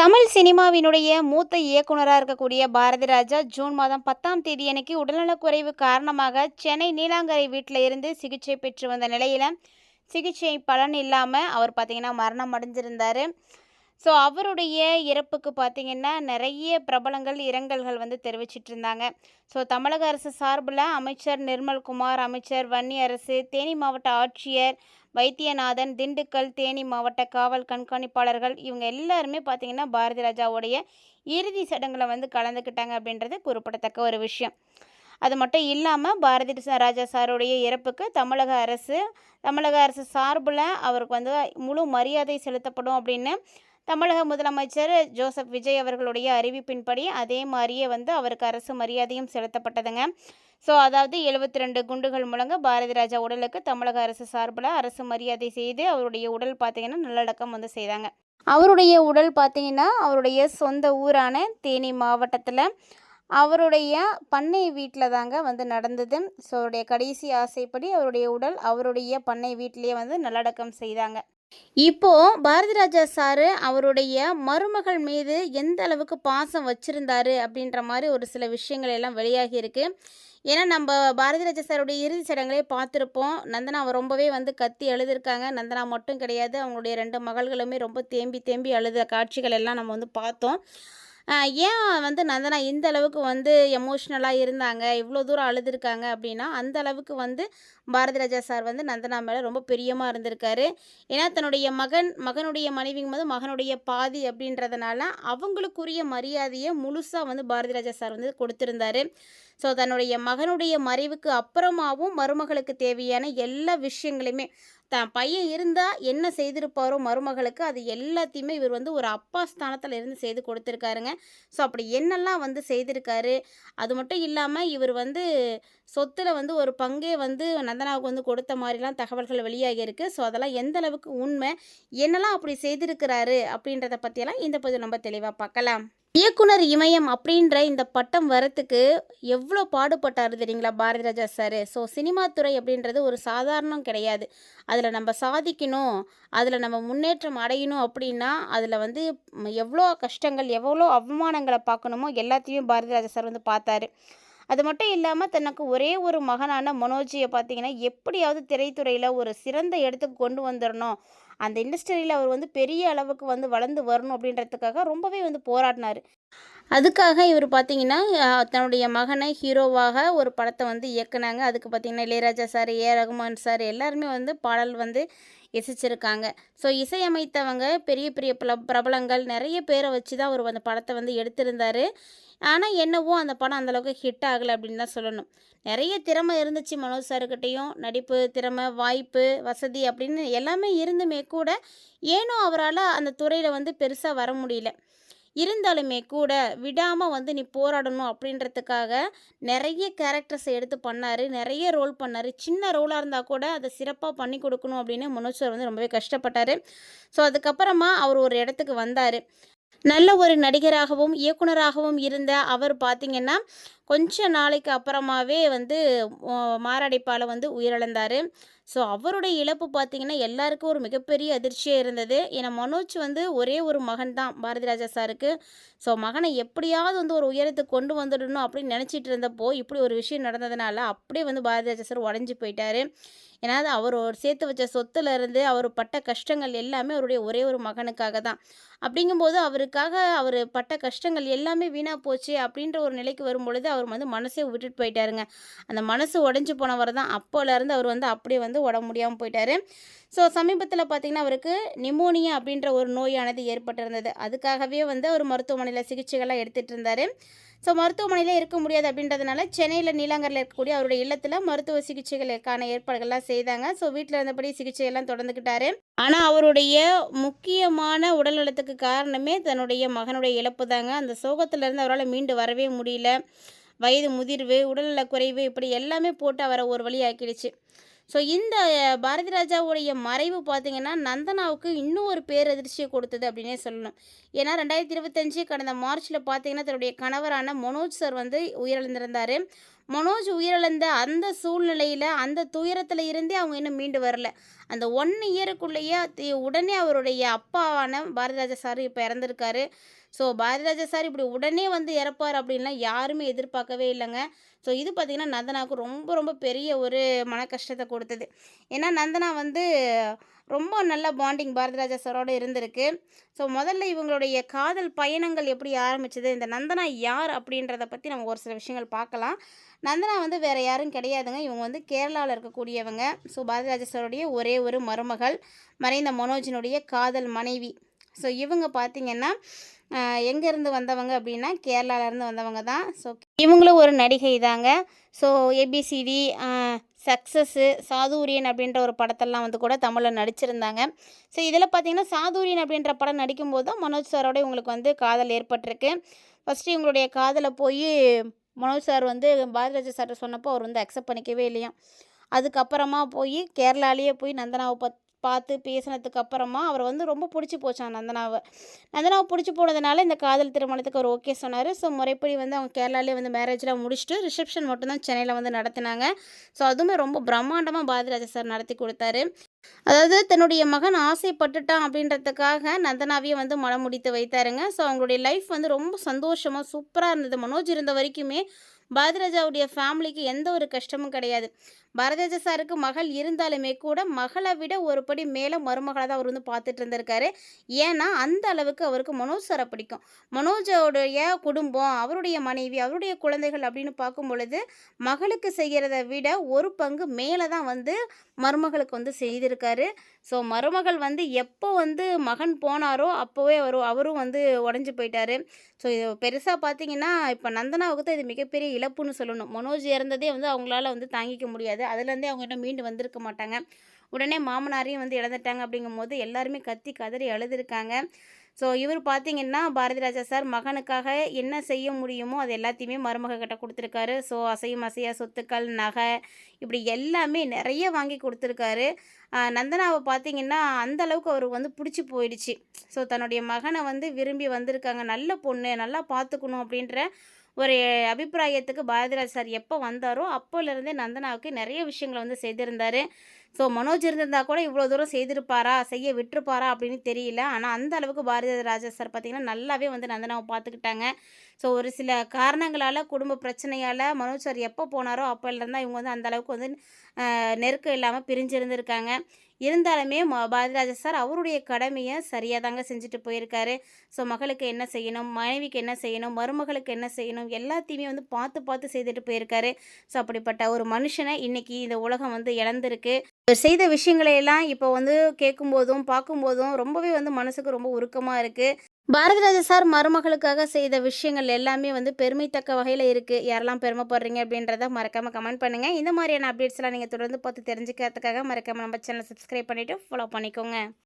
தமிழ் சினிமாவினுடைய மூத்த இயக்குனராக இருக்கக்கூடிய பாரதி ராஜா ஜூன் மாதம் 10ஆம் தேதி அன்னைக்கு உடல்நலக்குறைவு காரணமாக சென்னை நீலாங்கரை வீட்டில் இருந்து சிகிச்சை பெற்று வந்த நிலையில் சிகிச்சை பலன் இல்லாமல் அவர் பார்த்திங்கன்னா மரணம் அடைஞ்சிருந்தார். ஸோ அவருடைய இறப்புக்கு பார்த்திங்கன்னா நிறைய பிரபலங்கள் இரங்கல்கள் தெரிவிச்சிட்டு இருந்தாங்க. ஸோ தமிழக அரசு சார்பில் அமைச்சர் நிர்மல்குமார், அமைச்சர் வன்னியரசு, தேனி மாவட்ட ஆட்சியர் வைத்தியநாதன், திண்டுக்கல், தேனி மாவட்ட காவல் கண்காணிப்பாளர்கள் இவங்க எல்லாருமே பார்த்திங்கன்னா பாரதி ராஜாவுடைய இறுதி சடங்கில் கலந்துக்கிட்டாங்க அப்படின்றது குறிப்பிடத்தக்க ஒரு விஷயம். அது மட்டும் இல்லாமல் பாரதி ராஜா சாருடைய இறப்புக்கு தமிழக அரசு சார்பில் அவருக்கு முழு மரியாதை செலுத்தப்படும் அப்படின்னு தமிழக முதலமைச்சர் ஜோசப் விஜய் அவர்களுடைய அறிவிப்பின்படி அதே மாதிரியே அவருக்கு அரசு மரியாதையும் செலுத்தப்பட்டதுங்க. ஸோ அதாவது 72 குண்டுகள் முழங்க பாரதி ராஜா உடலுக்கு தமிழக அரசு சார்பில் அரசு மரியாதை செய்து அவருடைய உடல் பார்த்திங்கன்னா நல்லடக்கம் செய்தாங்க. அவருடைய உடல் பார்த்திங்கன்னா அவருடைய சொந்த ஊரான தேனி மாவட்டத்தில் அவருடைய பண்ணை வீட்டில் தாங்க நடந்தது. ஸோ அவருடைய கடைசி ஆசைப்படி அவருடைய உடல் அவருடைய பண்ணை வீட்டிலேயே நல்லடக்கம் செய்தாங்க. இப்போது பாரதி ராஜா சார் அவருடைய மருமகள் மீது எந்த அளவுக்கு பாசம் வச்சுருந்தாரு அப்படின்ற மாதிரி ஒரு சில விஷயங்கள் எல்லாம் வெளியாகி இருக்குது. ஏன்னா நம்ம பாரதி ராஜா சாருடைய இறுதி சடங்களே பார்த்துருப்போம். நந்தனா ரொம்பவே கத்தி அழுதுருக்காங்க. நந்தனா மட்டும் கிடையாது, அவங்களுடைய 2 மகள்களுமே ரொம்ப தேம்பி தேம்பி அழுத காட்சிகள் எல்லாம் நம்ம பார்த்தோம். ஏன் நந்தனா இந்த அளவுக்கு எமோஷ்னலாக இருந்தாங்க, இவ்வளோ தூரம் அழுதுருக்காங்க அப்படின்னா அந்த அளவுக்கு பாரதி ராஜா சார் நந்தனா மேலே ரொம்ப பிரியமாக இருந்திருக்காரு. ஏன்னா தன்னுடைய மகனுடைய மனைவிங்கும் போது மகனுடைய பாதி அப்படின்றதுனால அவங்களுக்குரிய மரியாதையை முழுசாக பாரதி ராஜா சார் கொடுத்துருந்தாரு. ஸோ தன்னுடைய மகனுடைய மறைவுக்கு அப்புறமாவும் மருமகளுக்கு தேவையான எல்லா விஷயங்களையுமே தான் பையன் இருந்தால் என்ன செய்திருப்பாரோ மருமகளுக்கு அது எல்லாத்தையுமே இவர் ஒரு அப்பா ஸ்தானத்தில் இருந்து செய்து கொடுத்துருக்காருங்க. ஸோ அப்படி என்னெல்லாம் செய்திருக்காரு. அது மட்டும் இல்லாமல் இவர் சொத்தில் ஒரு பங்கே நந்தனாவுக்கு கொடுத்த மாதிரிலாம் தகவல்கள் வெளியாகி இருக்குது. ஸோ அதெல்லாம் எந்த அளவுக்கு உண்மை, என்னெல்லாம் அப்படி செய்திருக்கிறாரு அப்படின்றத பற்றியெல்லாம் இந்த பதிவு நம்ம தெளிவாக பார்க்கலாம். இயக்குனர் இமயம் அப்படின்ற இந்த பட்டம் வரத்துக்கு எவ்வளோ பாடுபட்டார் தெரியுங்களா Bharathi Raja sir. So cinema துறை அப்படின்றது ஒரு சாதாரணம் கிடையாது. அதில் நம்ம சாதிக்கணும், அதில் நம்ம முன்னேற்றம் அடையணும் அப்படின்னா அதில் எவ்வளோ கஷ்டங்கள் எவ்வளோ அவமானங்களை பார்க்கணுமோ எல்லாத்தையும் பாரதி ராஜா சார் பார்த்தாரு. அது மட்டும் இல்லாமல் தனக்கு ஒரே ஒரு மகனான மனோஜியை பார்த்திங்கன்னா எப்படியாவது திரைத்துறையில் ஒரு சிறந்த இடத்துக்கு கொண்டு வந்துடணும், அந்த இண்டஸ்ட்ரியில் அவர் பெரிய அளவுக்கு வளர்ந்து வரணும் அப்படின்றதுக்காக ரொம்பவே போராடினார். அதுக்காக இவர் பார்த்திங்கன்னா தன்னுடைய மகனை ஹீரோவாக ஒரு படத்தை இயக்குனாங்க. அதுக்கு பார்த்திங்கன்னா இளையராஜா சார், ரகுமான் சார் எல்லாருமே பாடல் இசைச்சிருக்காங்க. ஸோ இசையமைத்தவங்க பெரிய பெரிய பிரபலங்கள் நிறைய பேரை வச்சு தான் அவர் அந்த படத்தை எடுத்திருந்தார். ஆனால் என்னவோ அந்த படம் அந்தளவுக்கு ஹிட் ஆகலை அப்படின்னு தான் சொல்லணும். நிறைய திறமை இருந்துச்சு மனோஜ் சாருக்கிட்டேயும், நடிப்பு திறமை, வாய்ப்பு, வசதி அப்படின்னு எல்லாமே இருந்துமே கூட ஏனோ அவரால் அந்த துறையில் பெருசாக வர முடியல. இருந்தாலுமே கூட விடாமல் நீ போராடணும் அப்படின்றதுக்காக நிறைய கேரக்டர்ஸை எடுத்து பண்ணார், நிறைய ரோல் பண்ணார். சின்ன ரோலாக இருந்தால் கூட அதை சிறப்பாக பண்ணி கொடுக்கணும் அப்படின்னு மனோஜ் சார் ரொம்பவே கஷ்டப்பட்டார். ஸோ அதுக்கப்புறமா அவர் ஒரு இடத்துக்கு வந்தார். நல்ல ஒரு நடிகராகவும் இயக்குனராகவும் இருந்த அவர் பார்த்திங்கன்னா கொஞ்ச நாளைக்கு அப்புறமாவே மாரடைப்பால் உயிரிழந்தார். ஸோ அவருடைய இழப்பு பார்த்திங்கன்னா எல்லாருக்கும் ஒரு மிகப்பெரிய அதிர்ச்சியாக இருந்தது. ஏன்னா மனோஜ் ஒரே ஒரு மகன் தான் பாரதி ராஜா சாருக்கு. ஸோ மகனை எப்படியாவது ஒரு உயரத்துக்கு கொண்டு வந்துடணும் அப்படின்னு நினச்சிட்டு இருந்தப்போ இப்படி ஒரு விஷயம் நடந்ததுனால அப்படியே பாரதி ராஜா சார் உடஞ்சி போயிட்டார். ஏன்னா அவர் சேர்த்து வச்ச சொத்துலேருந்து அவர் பட்ட கஷ்டங்கள் எல்லாமே அவருடைய ஒரே ஒரு மகனுக்காக தான். அப்படிங்கும்போது அவருக்காக அவர் பட்ட கஷ்டங்கள் எல்லாமே வீணாக போச்சு அப்படின்ற ஒரு நிலைக்கு வரும்பொழுது அவர் மனசே விட்டுட்டு போயிட்டாருங்க. அந்த மனசு உடஞ்சி போனவர் தான் அப்போலேருந்து அவர் அப்படியே உடம்பு முடியாமல் போயிட்டார். ஸோ சமீபத்தில் பார்த்திங்கன்னா அவருக்கு நிமோனியா அப்படின்ற ஒரு நோயானது ஏற்பட்டிருந்தது. அதுக்காகவே அவர் மருத்துவமனையில் சிகிச்சைகள்லாம் எடுத்துகிட்டு இருந்தார். ஸோ மருத்துவமனையில் இருக்க முடியாது அப்படின்றதுனால சென்னையில் நீலாங்கரில் இருக்கக்கூடிய அவருடைய இல்லத்தில் மருத்துவ சிகிச்சைகளுக்கான ஏற்பாடுகள்லாம் செய்தாங்க. ஸோ வீட்டில் இருந்தபடி சிகிச்சையெல்லாம் தொடர்ந்துக்கிட்டாரு. ஆனால் அவருடைய முக்கியமான உடல்நலத்துக்கு காரணமே தன்னுடைய மகனுடைய இழப்பு தாங்க. அந்த சோகத்திலேருந்து அவரால் மீண்டு வரவே முடியல. வயது முதிர்வு, உடல்நல குறைவு இப்படி எல்லாமே போட்டு அவரை ஒரு வழி ஆக்கிடுச்சு. ஸோ இந்த பாரதி ராஜாவுடைய மறைவு பார்த்திங்கன்னா நந்தனாவுக்கு இன்னும் ஒரு பேரதிர்ச்சியை கொடுத்தது அப்படின்னே சொல்லணும். ஏன்னா 2025 கடந்த மார்ச்ல பார்த்தீங்கன்னா, தன்னுடைய கணவரான மனோஜ் சார் வந்து உயிரிழந்திருந்தாரு. மனோஜ் உயிரிழந்த அந்த சூழ்நிலையில, அந்த துயரத்தில இருந்தே அவங்க இன்னும் மீண்டு வரல. அந்த 1 இயருக்குள்ளேயே உடனே அவருடைய அப்பாவான பாரதிராஜா சார் இப்ப இறந்திருக்காரு. ஸோ பாரதிராஜா சார் இப்படி உடனே வந்து இறப்பார் அப்படின்லாம் யாருமே எதிர்பார்க்கவே இல்லங்க. ஸோ இது பார்த்தீங்கன்னா, நந்தனாவுக்கு ரொம்ப ரொம்ப பெரிய ஒரு மன கஷ்டத்த கொடுத்தது. ஏன்னா நந்தனா வந்து ரொம்ப நல்ல பாண்டிங் பாரதிராஜா சாரோட இருந்திருக்கு. ஸோ முதல்ல இவங்களுடைய காதல் பயணங்கள் எப்படி ஆரம்பிச்சது, இந்த நந்தனா யார் அப்படின்றத பத்தி நம்ம ஒரு சில விஷயங்கள் பார்க்கலாம். நந்தனா வந்து வேற யாரும் கிடையாதுங்க. இவங்க வந்து கேரளால இருக்கக்கூடியவங்க. ஸோ பாரதிராஜா சாருடைய ஒரே ஒரு மருமகள். மறைந்த மனோஜினுடைய காதல் மனைவி. ஸோ இவங்க பார்த்தீங்கன்னா, எங்கேருந்து வந்தவங்க அப்படின்னா, கேரளாலேருந்து வந்தவங்க தான். ஸோ இவங்களும் ஒரு நடிகை தாங்க. ஸோ ஏபிசிடி, சக்ஸஸ்ஸு, சாதுரியன் அப்படின்ற ஒரு படத்தெல்லாம் வந்து கூட தமிழில் நடிச்சிருந்தாங்க. ஸோ இதில் பார்த்தீங்கன்னா, சாதுரியன் அப்படின்ற படம் நடிக்கும்போது தான் மனோஜ் சாரோட இவங்களுக்கு வந்து காதல் ஏற்பட்டிருக்கு. ஃபஸ்ட்டு இவங்களுடைய காதலை போய் மனோஜ் சார் வந்து பாரதிராஜா சார்ட்ட சொன்னப்போ அவர் வந்து அக்செப்ட் பண்ணிக்கவே இல்லையாம். அதுக்கப்புறமா போய் கேரளாலேயே போய் நந்தனாவை பார்த்து பேசினதுக்கு அப்புறமா அவரை வந்து ரொம்ப பிடிச்சி போச்சாம் நந்தனாவை. நந்தனாவை பிடிச்சி போனதுனால இந்த காதல் திருமணத்துக்கு அவர் ஓகே சொன்னார். ஸோ முறைப்படி வந்து அவங்க கேரளாலேயே வந்து மேரேஜ்லாம் முடிச்சுட்டு ரிசப்ஷன் மட்டும்தான் சென்னையில் வந்து நடத்தினாங்க. ஸோ அதுவுமே ரொம்ப பிரம்மாண்டமாக பாரதிராஜா சார் நடத்தி கொடுத்தாரு. அதாவது தன்னுடைய மகன் ஆசைப்பட்டுட்டான் அப்படின்றதுக்காக நந்தனாவையே வந்து மனம் முடித்து வைத்தாருங்க. ஸோ அவங்களுடைய லைஃப் வந்து ரொம்ப சந்தோஷமாக சூப்பராக இருந்தது. மனோஜ் இருந்த வரைக்குமே பாரதிராஜாவுடைய ஃபேமிலிக்கு எந்த ஒரு கஷ்டமும் கிடையாது. பாரதிராஜா சாருக்கு மகள் இருந்தாலுமே கூட மகளை விட ஒரு படி மேலே மருமகளை தான் அவர் வந்து பார்த்துட்டு இருந்திருக்காரு. ஏன்னா அந்த அளவுக்கு அவருக்கு மனோஜ் சாரை பிடிக்கும். மனோஜோடைய குடும்பம், அவருடைய மனைவி, அவருடைய குழந்தைகள் அப்படின்னு பார்க்கும் பொழுது மகளுக்கு செய்கிறத விட ஒரு பங்கு மேலே தான் வந்து மருமகளுக்கு வந்து செய்திருக்காரு. ஸோ மருமகள் வந்து எப்போ வந்து மகன் போனாரோ அப்போவே அவரும் வந்து உடஞ்சி போயிட்டாரு. ஸோ இது பெருசாக பார்த்தீங்கன்னா, இப்போ நந்தனாவுக்கு தான் இது மிகப்பெரிய இழப்புன்னு சொல்லணும். மனோஜ் இறந்ததே வந்து அவங்களால வந்து தாங்கிக்க முடியாது. அதுலேருந்தே அவங்க இன்னும் மீண்டு வந்திருக்க மாட்டாங்க. உடனே மாமனாரையும் வந்து இழந்துட்டாங்க அப்படிங்கும்போது எல்லாருமே கத்தி கதறி அழுதுருக்காங்க. ஸோ இவர் பார்த்தீங்கன்னா, பாரதிராஜா சார் மகனுக்காக என்ன செய்ய முடியுமோ அது எல்லாத்தையுமே மருமக கிட்ட கொடுத்துருக்காரு. ஸோ அசையும் அசையா சொத்துக்கள், நகை இப்படி எல்லாமே நிறைய வாங்கி கொடுத்துருக்காரு. நந்தனாவை பார்த்தீங்கன்னா, அந்த அளவுக்கு அவருக்கு வந்து பிடிச்சி போயிடுச்சு. ஸோ தன்னுடைய மகனை வந்து விரும்பி வந்திருக்காங்க. நல்ல பொண்ணு, நல்லா பார்த்துக்கணும் அப்படின்ற ஒரு அபிப்பிராயத்துக்கு பாரதிராஜ் சார் எப்போ வந்தாரோ அப்போலேருந்தே நந்தனாவுக்கு நிறைய விஷயங்களை வந்து செய்திருந்தார். ஸோ மனோஜ் இருந்திருந்தா கூட இவ்வளோ தூரம் செய்திருப்பாரா, செய்ய விட்டுருப்பாரா அப்படின்னு தெரியல. ஆனால் அந்த அளவுக்கு பாரதிராஜா சார் பார்த்திங்கன்னா நல்லாவே வந்து நந்தனாவை பார்த்துக்கிட்டாங்க. ஸோ ஒரு சில காரணங்களால், குடும்ப பிரச்சனையால் மனோஜ் சார் எப்போ போனாரோ அப்போலேருந்து இவங்க வந்து அந்த அளவுக்கு வந்து நெருக்கம் இல்லாமல் பிரிஞ்சிருந்திருக்காங்க. இருந்தாலுமே பாரதிராஜா சார் அவருடைய கடமையை சரியாக தாங்க செஞ்சுட்டு போயிருக்காரு. ஸோ மகளுக்கு என்ன செய்யணும், மனைவிக்கு என்ன செய்யணும், மருமகளுக்கு என்ன செய்யணும் எல்லாத்தையுமே வந்து பார்த்து பார்த்து செய்துட்டு போயிருக்காரு. ஸோ அப்படிப்பட்ட ஒரு மனுஷனை இன்றைக்கி இந்த உலகம் வந்து இழந்திருக்கு. இவர் செய்த விஷயங்களையெல்லாம் இப்போ வந்து கேட்கும்போதும் பார்க்கும்போதும் ரொம்பவே வந்து மனசுக்கு ரொம்ப உருக்கமாக இருக்குது. பாரதிராஜா சார் மருமகளுக்காக செய்த விஷயங்கள் எல்லாமே வந்து பெருமைத்தக்க வகையில் இருக்குது. யாரெல்லாம் பெருமைப்படுறீங்க அப்படின்றத மறக்காமல் கமெண்ட் பண்ணுங்கள். இந்த மாதிரியான அப்டேட்ஸ்லாம் நீங்கள் தொடர்ந்து பார்த்து தெரிஞ்சுக்கிறதுக்காக மறக்காமல் நம்ம சேனலை சப்ஸ்கிரைப் பண்ணிவிட்டு ஃபாலோ பண்ணிக்கோங்க.